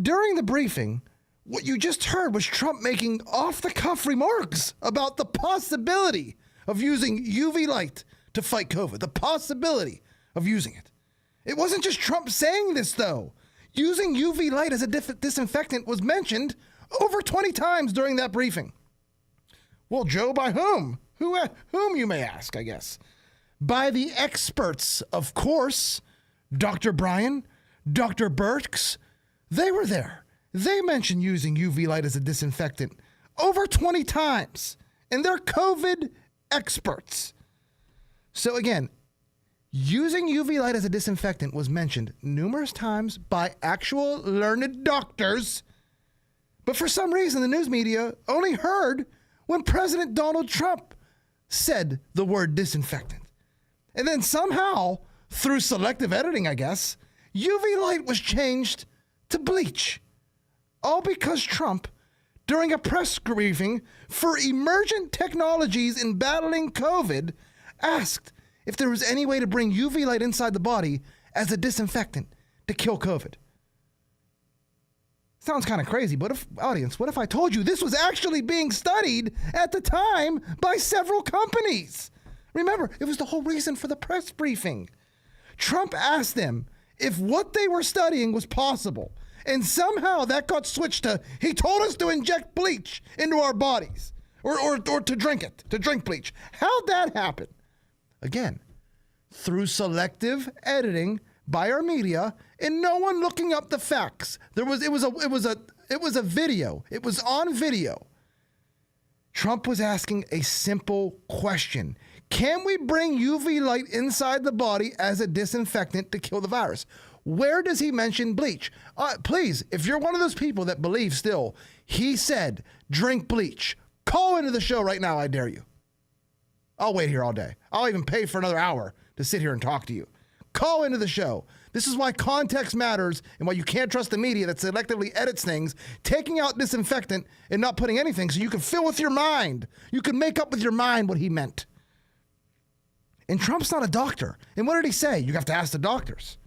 during the briefing, what you just heard was Trump making off-the-cuff remarks about the possibility of using UV light to fight COVID, the possibility of using it. It wasn't just Trump saying this, though. Using UV light as a disinfectant was mentioned over 20 times during that briefing. Well, Joe, by whom? Whom, you may ask, I guess. By the experts, of course. Dr. Bryan, Dr. Birx, they were there. They mentioned using UV light as a disinfectant over 20 times, and they're COVID experts. So again, using UV light as a disinfectant was mentioned numerous times by actual learned doctors, but for some reason the news media only heard when President Donald Trump said the word disinfectant. And then somehow, through selective editing, I guess, UV light was changed to bleach. All because Trump during a press briefing for emergent technologies in battling COVID, asked if there was any way to bring UV light inside the body as a disinfectant to kill COVID. Sounds kind of crazy, but what if I told you this was actually being studied at the time by several companies? Remember, it was the whole reason for the press briefing. Trump asked them if what they were studying was possible, and somehow that got switched to, he told us to inject bleach into our bodies, or to drink bleach. How'd that happen? Again, through selective editing by our media and no one looking up the facts. It was a video. It was on video. Trump was asking a simple question. Can we bring UV light inside the body as a disinfectant to kill the virus? Where does he mention bleach? Please, if you're one of those people that believe still, he said, drink bleach. Call into the show right now, I dare you. I'll wait here all day. I'll even pay for another hour to sit here and talk to you. Call into the show. This is why context matters and why you can't trust the media that selectively edits things, taking out disinfectant and not putting anything so you can fill with your mind. You can make up with your mind what he meant. And Trump's not a doctor. And what did he say? You have to ask the doctors.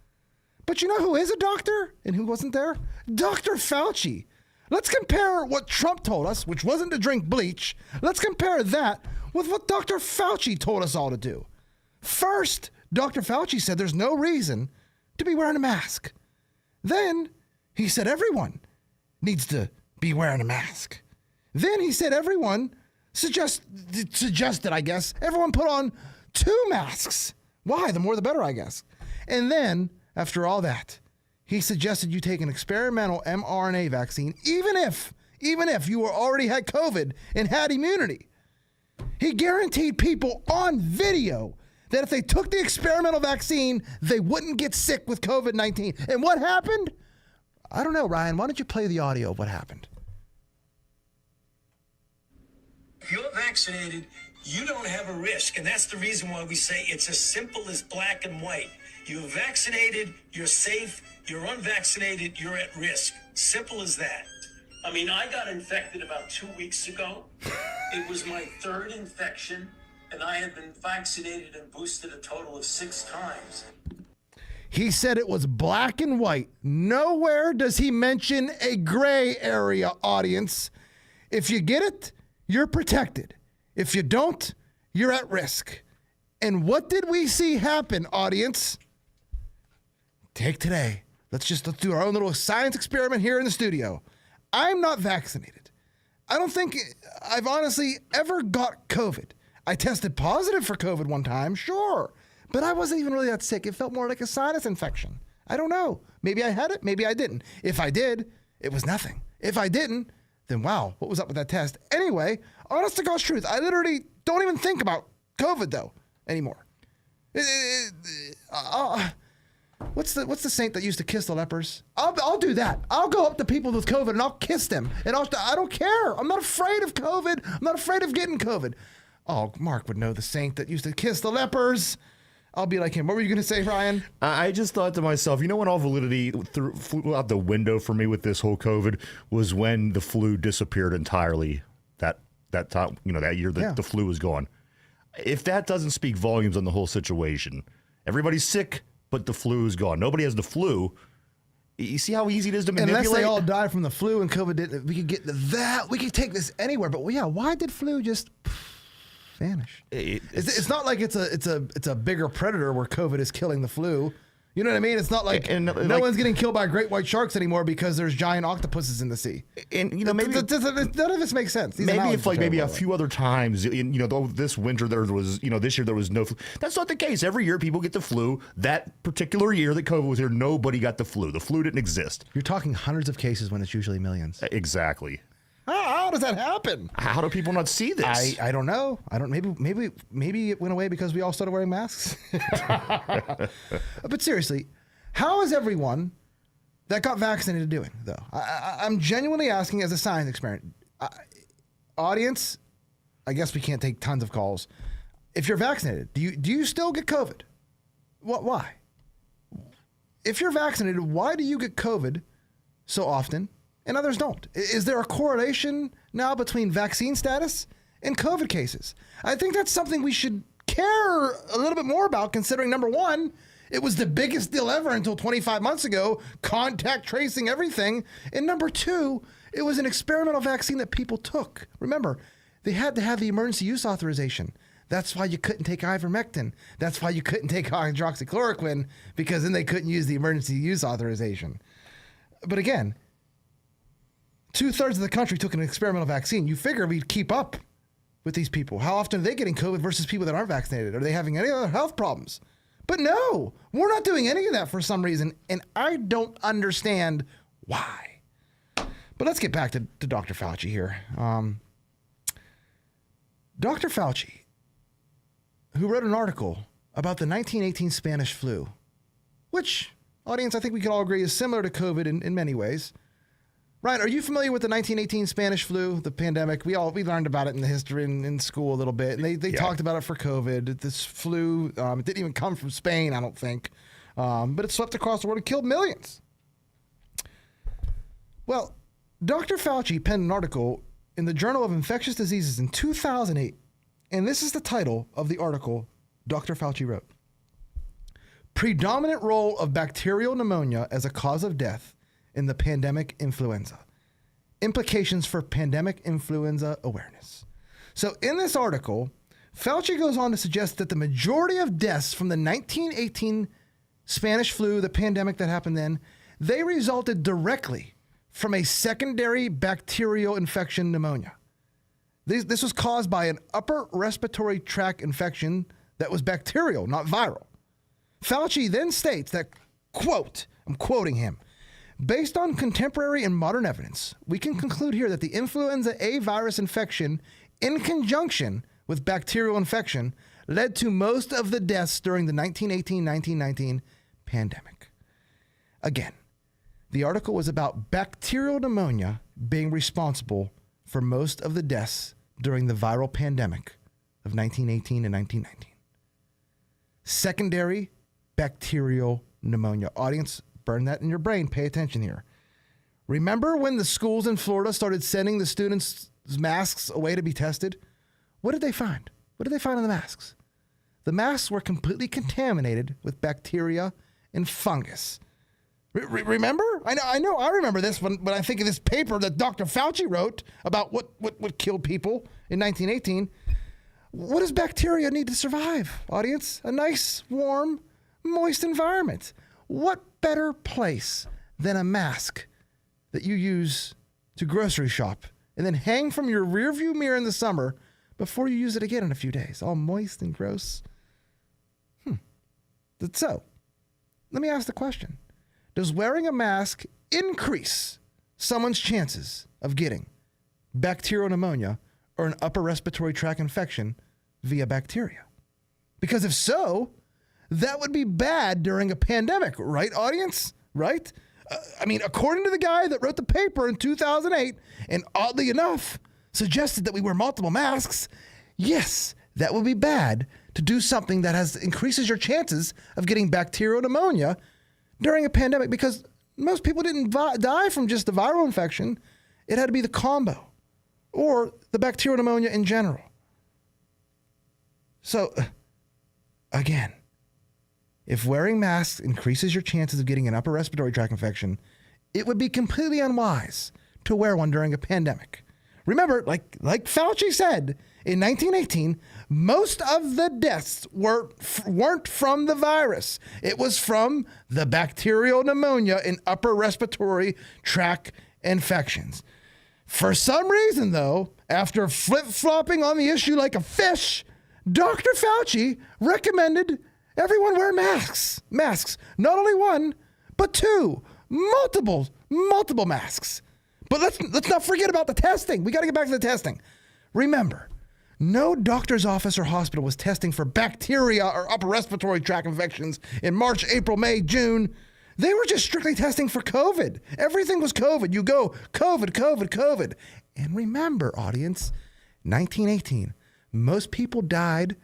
But you know who is a doctor and who wasn't there? Dr. Fauci. Let's compare what Trump told us, which wasn't to drink bleach. Let's compare that with what Dr. Fauci told us all to do. First, Dr. Fauci said there's no reason to be wearing a mask. Then he said everyone needs to be wearing a mask. Then he said everyone suggested, I guess, everyone put on 2 masks. Why? The more the better, I guess. And then, after all that, he suggested you take an experimental mRNA vaccine, even if you already had COVID and had immunity. He guaranteed people on video that if they took the experimental vaccine, they wouldn't get sick with COVID-19. And what happened? I don't know, Ryan. Why don't you play the audio of what happened? If you're vaccinated, you don't have a risk. And that's the reason why we say it's as simple as black and white. You're vaccinated, you're safe. You're unvaccinated, you're at risk. Simple as that. I mean, I got infected about 2 weeks ago. It was my 3rd infection, and I had been vaccinated and boosted a total of 6 times. He said it was black and white. Nowhere does he mention a gray area, audience. If you get it, you're protected. If you don't, you're at risk. And what did we see happen, audience? Take today. Let's do our own little science experiment here in the studio. I'm not vaccinated. I don't think I've honestly ever got COVID. I tested positive for COVID one time, sure, but I wasn't even really that sick. It felt more like a sinus infection. I don't know. Maybe I had it, maybe I didn't. If I did, it was nothing. If I didn't, then wow, what was up with that test? Anyway, honest to God's truth, I literally don't even think about COVID though anymore. What's the saint that used to kiss the lepers? I'll do that. I'll go up to people with COVID and I'll kiss them. And I don't care. I'm not afraid of COVID. I'm not afraid of getting COVID. Oh, Mark would know the saint that used to kiss the lepers. I'll be like him. What were you going to say, Ryan? I just thought to myself, you know when all validity flew out the window for me with this whole COVID was when the flu disappeared entirely. That time, that year that the flu was gone. If that doesn't speak volumes on the whole situation, everybody's sick, but the flu is gone. Nobody has the flu. You see how easy it is to manipulate? Unless they all die from the flu and COVID didn't, we could get that. We could take this anywhere. But yeah, why did flu just vanish? It's not like it's a bigger predator where COVID is killing the flu. You know what I mean? It's not like no one's getting killed by great white sharks anymore because there's giant octopuses in the sea. And maybe none of this makes sense. Maybe if maybe a few other times, this winter there was, this year there was no flu. That's not the case. Every year people get the flu. That particular year that COVID was here, nobody got the flu. The flu didn't exist. You're talking hundreds of cases when it's usually millions. Exactly. How does that happen? How do people not see this? I don't know. Maybe it went away because we all started wearing masks. But seriously, how is everyone that got vaccinated doing, though? I'm genuinely asking as a science experiment. Audience, I guess we can't take tons of calls. If you're vaccinated, do you still get COVID? Why? If you're vaccinated, why do you get COVID so often? and others don't? Is there a correlation now between vaccine status and COVID cases? I think that's something we should care a little bit more about, considering, number one, it was the biggest deal ever until 25 months ago, contact tracing everything. And number two, it was an experimental vaccine that people took. Remember, they had to have the emergency use authorization. That's why you couldn't take ivermectin. That's why you couldn't take hydroxychloroquine, because then they couldn't use the emergency use authorization. But again, 2/3 of the country took an experimental vaccine. You figure we'd keep up with these people. How often are they getting COVID versus people that aren't vaccinated? Are they having any other health problems? But no, we're not doing any of that for some reason, and I don't understand why. But let's get back to Dr. Fauci here. Dr. Fauci, who wrote an article about the 1918 Spanish flu, which, audience, I think we can all agree is similar to COVID in many ways. Ryan, are you familiar with the 1918 Spanish flu, the pandemic? We learned about it in the history in school a little bit, and they talked about it for COVID. This flu, it didn't even come from Spain, I don't think, but it swept across the world and killed millions. Well, Dr. Fauci penned an article in the Journal of Infectious Diseases in 2008, and this is the title of the article Dr. Fauci wrote. Predominant role of bacterial pneumonia as a cause of death in the pandemic influenza. Implications for pandemic influenza awareness. So in this article, Fauci goes on to suggest that the majority of deaths from the 1918 Spanish flu, the pandemic that happened then, they resulted directly from a secondary bacterial infection, pneumonia. This was caused by an upper respiratory tract infection that was bacterial, not viral. Fauci then states that, quote, I'm quoting him, based on contemporary and modern evidence, we can conclude here that the influenza A virus infection, in conjunction with bacterial infection, led to most of the deaths during the 1918-1919 pandemic. Again, the article was about bacterial pneumonia being responsible for most of the deaths during the viral pandemic of 1918 and 1919. Secondary bacterial pneumonia. Audience, burn that in your brain. Pay attention here. Remember when the schools in Florida started sending the students' masks away to be tested? What did they find? What did they find in the masks? The masks were completely contaminated with bacteria and fungus. Remember? I remember this when I think of this paper that Dr. Fauci wrote about what killed people in 1918. What does bacteria need to survive, audience? A nice, warm, moist environment. What better place than a mask that you use to grocery shop and then hang from your rearview mirror in the summer before you use it again in a few days, all moist and gross? So, let me ask the question. Does wearing a mask increase someone's chances of getting bacterial pneumonia or an upper respiratory tract infection via bacteria? Because if so, that would be bad during a pandemic, right, audience? Right? According to the guy that wrote the paper in 2008, and oddly enough, suggested that we wear multiple masks, yes, that would be bad to do something that increases your chances of getting bacterial pneumonia during a pandemic, because most people didn't die from just the viral infection. It had to be the combo or the bacterial pneumonia in general. So, again, if wearing masks increases your chances of getting an upper respiratory tract infection, it would be completely unwise to wear one during a pandemic. Remember, like Fauci said, in 1918, most of the deaths weren't from the virus. It was from the bacterial pneumonia and upper respiratory tract infections. For some reason, though, after flip-flopping on the issue like a fish, Dr. Fauci recommended everyone wear masks. Masks. Not only one, but two. Multiple masks. But let's not forget about the testing. We got to get back to the testing. Remember, no doctor's office or hospital was testing for bacteria or upper respiratory tract infections in March, April, May, June. They were just strictly testing for COVID. Everything was COVID. You go, COVID. And remember, audience, 1918, most people died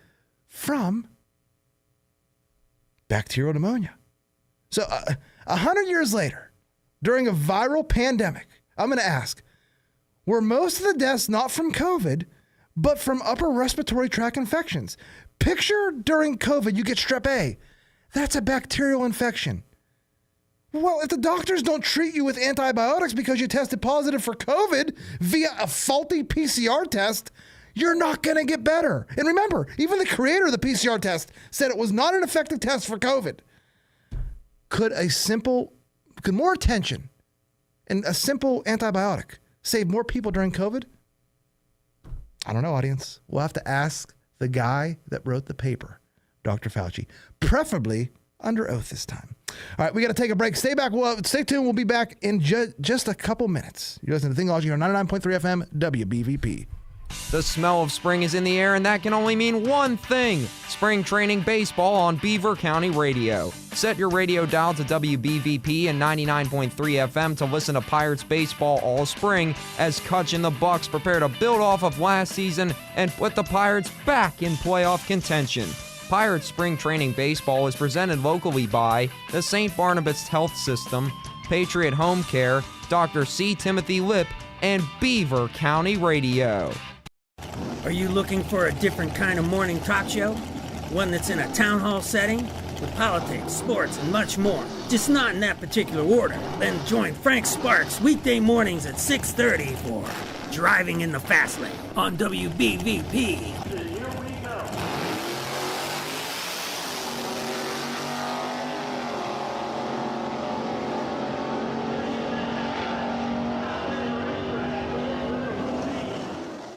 from bacterial pneumonia. So 100 years later, during a viral pandemic, I'm going to ask, were most of the deaths not from COVID, but from upper respiratory tract infections? Picture during COVID, you get strep A. That's a bacterial infection. Well, if the doctors don't treat you with antibiotics because you tested positive for COVID via a faulty PCR test, you're not going to get better. And remember, even the creator of the PCR test said it was not an effective test for COVID. Could more attention and a simple antibiotic save more people during COVID? I don't know, audience. We'll have to ask the guy that wrote the paper, Dr. Fauci, preferably under oath this time. All right, we got to take a break. Stay back. Stay tuned. We'll be back in just a couple minutes. You're listening to Thingology here on 99.3 FM WBVP. The smell of spring is in the air, and that can only mean one thing: spring training baseball on Beaver County Radio. Set your radio dial to WBVP and 99.3 FM to listen to Pirates baseball all spring as Kutch and the Bucks prepare to build off of last season and put the Pirates back in playoff contention. Pirates Spring Training Baseball is presented locally by the St. Barnabas Health System, Patriot Home Care, Dr. C. Timothy Lip, and Beaver County Radio. Are you looking for a different kind of morning talk show? One that's in a town hall setting with politics, sports, and much more. Just not in that particular order. Then join Frank Sparks weekday mornings at 6:30 for Driving in the Fast Lane on WBVP.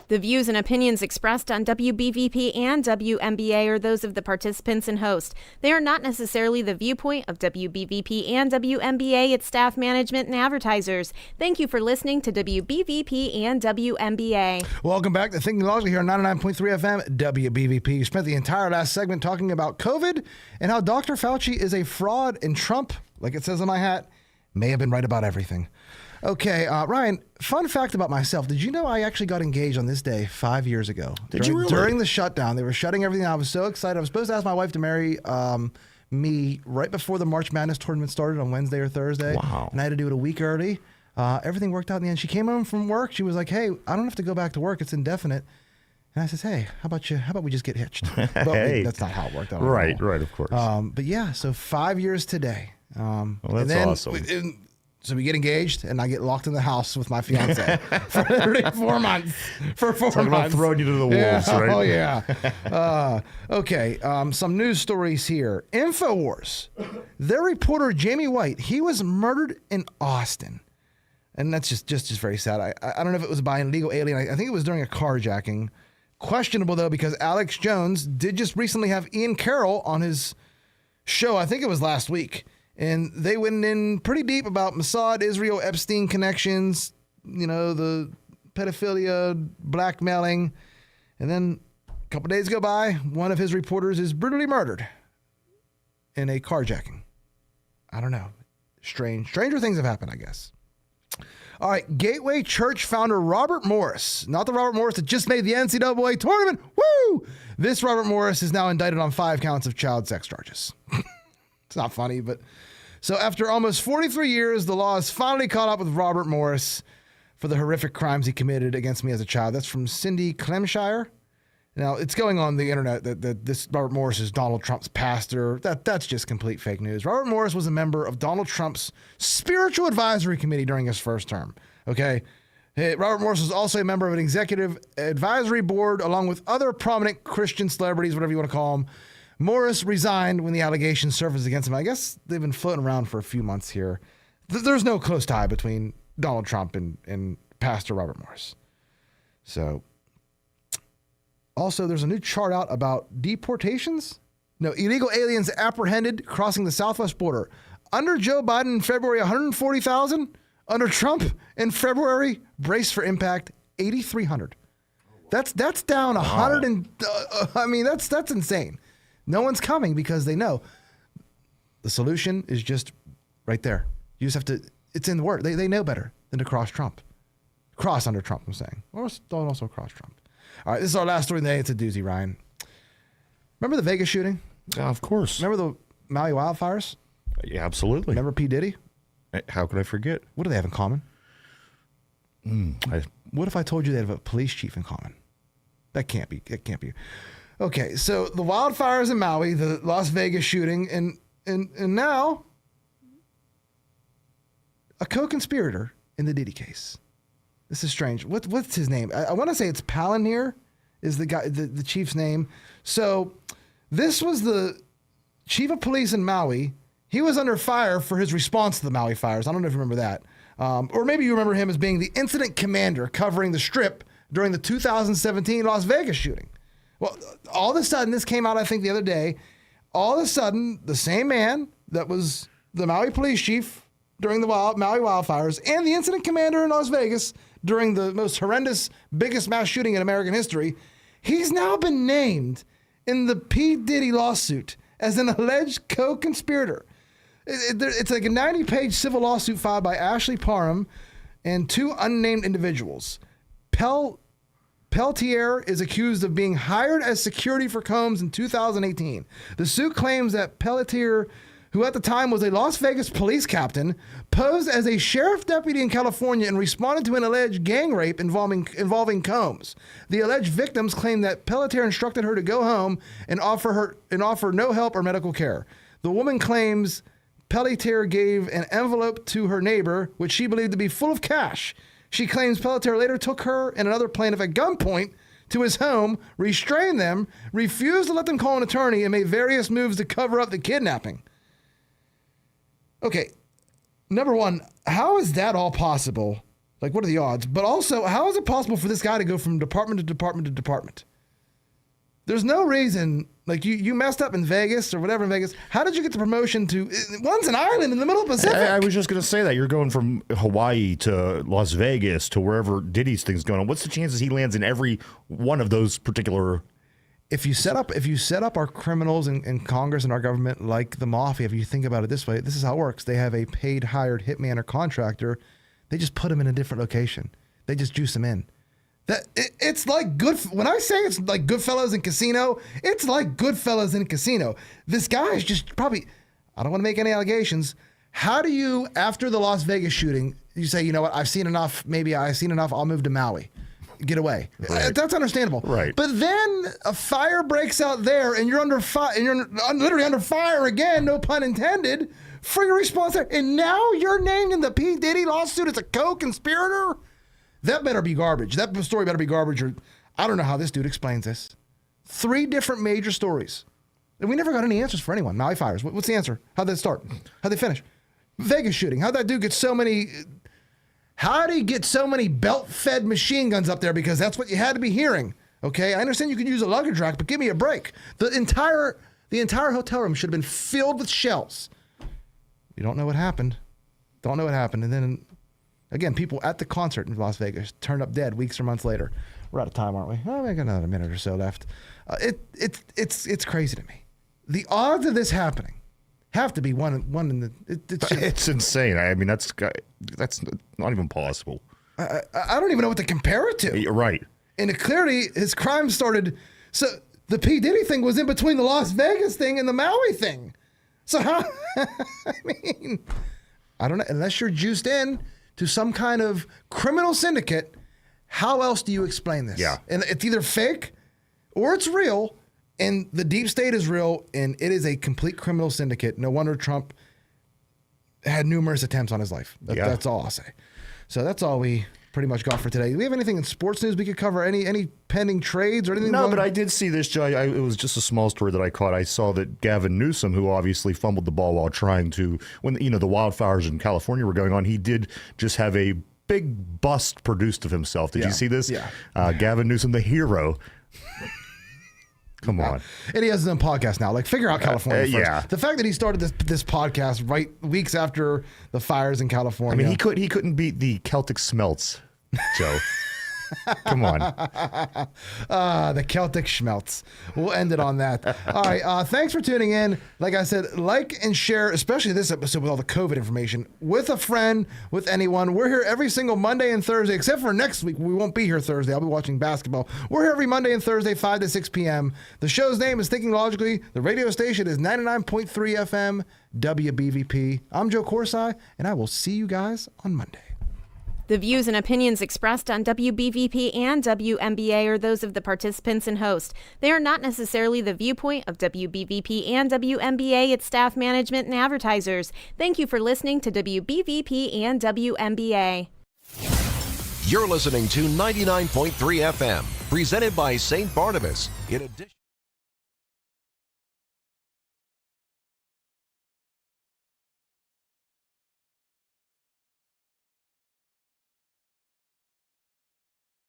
The views and opinions expressed on WBVP and WMBA are those of the participants and host. They are not necessarily the viewpoint of WBVP and WMBA, its staff, management, and advertisers. Thank you for listening to WBVP and WMBA. Welcome back to Thinking Logically here on 99.3 FM WBVP. You spent the entire last segment talking about COVID and how Dr. Fauci is a fraud, and Trump, like it says on my hat, may have been right about everything. Okay, Ryan, fun fact about myself. Did you know I actually got engaged on this day 5 years ago? Did you really? During the shutdown. They were shutting everything down. I was so excited. I was supposed to ask my wife to marry me right before the March Madness tournament started on Wednesday or Thursday. Wow. And I had to do it a week early. Everything worked out in the end. She came home from work. She was like, hey, I don't have to go back to work. It's indefinite. And I says, hey, how about we just get hitched? But Hey. that's not how it worked out. Right, of course. But yeah, so 5 years today. Well, that's awesome. So we get engaged, and I get locked in the house with my fiance for 4 months. For 4 months. Talking about throwing you to the wolves, right? Oh, yeah. Okay, some news stories here. InfoWars. Their reporter, Jamie White, he was murdered in Austin. And that's just very sad. I don't know if it was by an illegal alien. I think it was during a carjacking. Questionable, though, because Alex Jones did just recently have Ian Carroll on his show. I think it was last week. And they went in pretty deep about Mossad, Israel, Epstein connections, the pedophilia, blackmailing. And then a couple days go by, one of his reporters is brutally murdered in a carjacking. I don't know. Stranger things have happened, I guess. All right, Gateway Church founder Robert Morris, not the Robert Morris that just made the NCAA tournament. Woo! This Robert Morris is now indicted on 5 counts of child sex charges. It's not funny, but so after almost 43 years, the law has finally caught up with Robert Morris for the horrific crimes he committed against me as a child. That's from Cindy Clemshire. Now, it's going on the internet that this Robert Morris is Donald Trump's pastor. That's just complete fake news. Robert Morris was a member of Donald Trump's spiritual advisory committee during his first term. Okay. Hey, Robert Morris was also a member of an executive advisory board along with other prominent Christian celebrities, whatever you want to call them. Morris resigned when the allegations surfaced against him. I guess they've been floating around for a few months here. There's no close tie between Donald Trump and Pastor Robert Morris. So, also, there's a new chart out about deportations. No, illegal aliens apprehended crossing the southwest border. Under Joe Biden in February, 140,000. Under Trump in February, brace for impact, 8,300. That's down 100 and that's insane. No one's coming because they know the solution is just right there. You just have to, it's in the word. They know better than to cross Trump. Cross under Trump, I'm saying. Or don't also cross Trump. All right, this is our last story of the day. It's a doozy, Ryan. Remember the Vegas shooting? Of course. Remember the Maui wildfires? Yeah, absolutely. Remember P. Diddy? How could I forget? What do they have in common? What if I told you they have a police chief in common? That can't be. Okay, so the wildfires in Maui, the Las Vegas shooting, and now a co-conspirator in the Diddy case. This is strange. What's his name? I want to say it's Palantir is the guy, the chief's name. So this was the chief of police in Maui. He was under fire for his response to the Maui fires. I don't know if you remember that. Or maybe you remember him as being the incident commander covering the Strip during the 2017 Las Vegas shooting. Well, all of a sudden, this came out, I think, the other day. All of a sudden, the same man that was the Maui police chief during the Maui wildfires and the incident commander in Las Vegas during the most horrendous, biggest mass shooting in American history, he's now been named in the P. Diddy lawsuit as an alleged co-conspirator. It's like a 90-page civil lawsuit filed by Ashley Parham and two unnamed individuals. Peltier is accused of being hired as security for Combs in 2018. The suit claims that Peltier, who at the time was a Las Vegas police captain, posed as a sheriff deputy in California and responded to an alleged gang rape involving Combs. The alleged victims claim that Peltier instructed her to go home and offer no help or medical care. The woman claims Peltier gave an envelope to her neighbor, which she believed to be full of cash. She claims Peltier later took her and another plaintiff at gunpoint to his home, restrained them, refused to let them call an attorney, and made various moves to cover up the kidnapping. Okay, number one, how is that all possible? Like, what are the odds? But also, how is it possible for this guy to go from department to department to department? There's no reason, like you messed up in Vegas or whatever in Vegas. How did you get the promotion to, one's an island in the middle of the Pacific? I was just going to say that. You're going from Hawaii to Las Vegas to wherever Diddy's thing's going on. What's the chances he lands in every one of those particular... If you set up our criminals in Congress and our government like the mafia, if you think about it this way, this is how it works. They have a paid, hired hitman or contractor. They just put them in a different location. They just juice them in. It's like when I say it's like Goodfellas in Casino, it's like Goodfellas in Casino. This guy is just probably, I don't want to make any allegations. How do you, after the Las Vegas shooting, you say, you know what, I've seen enough, I'll move to Maui. Get away. Right. That's understandable. Right. But then a fire breaks out there and you're under fire, and you're literally under fire again, no pun intended, for your response there. And now you're named in the P. Diddy lawsuit as a co-conspirator? That better be garbage. That story better be garbage, or I don't know how this dude explains this. 3 different major stories. And we never got any answers for anyone. Maui fires. What's the answer? How'd they start? How'd they finish? Vegas shooting. How'd that dude get so many... How did he get so many belt-fed machine guns up there? Because that's what you had to be hearing. Okay, I understand you could use a luggage rack, but give me a break. The entire hotel room should have been filled with shells. You don't know what happened. And then... Again, people at the concert in Las Vegas turned up dead weeks or months later. We're out of time, aren't we? Oh, we got another minute or so left. It's crazy to me. The odds of this happening have to be one in the. It's insane. I mean, that's not even possible. I don't even know what to compare it to. You're right. And clearly, his crime started. So the P. Diddy thing was in between the Las Vegas thing and the Maui thing. So how? I mean, I don't know. Unless you're juiced in to some kind of criminal syndicate, how else do you explain this? Yeah. And it's either fake or it's real, and the deep state is real, and it is a complete criminal syndicate. No wonder Trump had numerous attempts on his life. That's all I'll say. So that's all we pretty much got for today. Do we have anything in sports news we could cover? Any pending trades or anything? No, but I did see this, Joe. It was just a small story that I caught. I saw that Gavin Newsom, who obviously fumbled the ball while trying to, when the wildfires in California were going on, he did just have a big bust produced of himself. Did you see this? Yeah. Gavin Newsom, the hero. Come on. And he has his own podcast now. Like, figure out California first. Yeah. The fact that he started this podcast right weeks after the fires in California. I mean, he couldn't beat the Celtic Smelts, Joe. Come on. The Celtic Schmelts. We'll end it on that. All right. Thanks for tuning in. Like I said, like and share, especially this episode with all the COVID information, with a friend, with anyone. We're here every single Monday and Thursday, except for next week. We won't be here Thursday. I'll be watching basketball. We're here every Monday and Thursday, 5 to 6 p.m. The show's name is Thinking Logically. The radio station is 99.3 FM WBVP. I'm Joe Corsai, and I will see you guys on Monday. The views and opinions expressed on WBVP and WMBA are those of the participants and host. They are not necessarily the viewpoint of WBVP and WMBA, its staff, management, and advertisers. Thank you for listening to WBVP and WMBA. You're listening to 99.3 FM, presented by St. Barnabas. In addition